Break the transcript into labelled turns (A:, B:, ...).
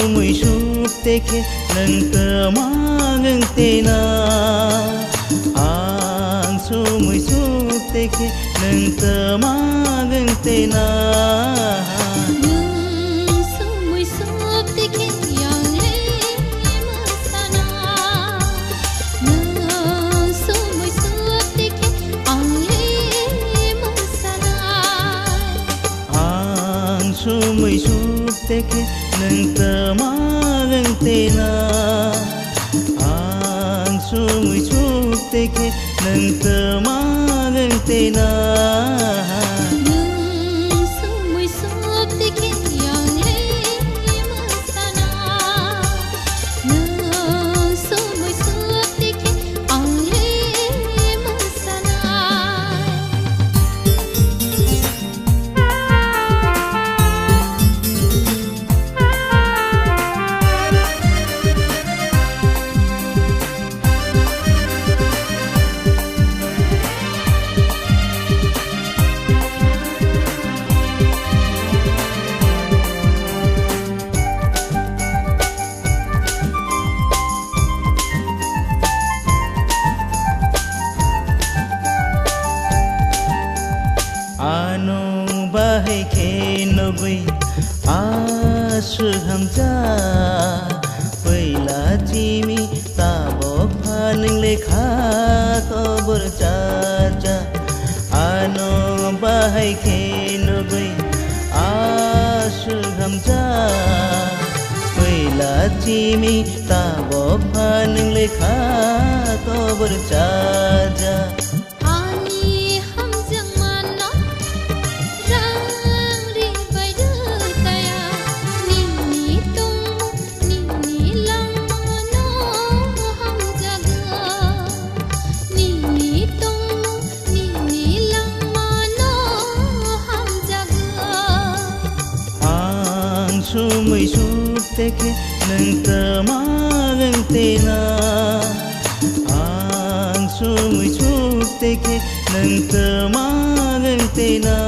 A: sumui sup teke nang temang tena ang sumui sup teke nang temang tena sumui sup teke nang temang tena ang sumui sup teke nang temang tena
B: sumui sup teke yang le masana sumui sup teke ang le masana
A: Anu bahai kenogui asu hamja Paila timi tabok paning lekha kobor caca Anu bahai kenogui asu hamja Paila timi tabok paning lekha kobor caca sumui sup teke nang temang tena ang sumui sup teke nang temang tena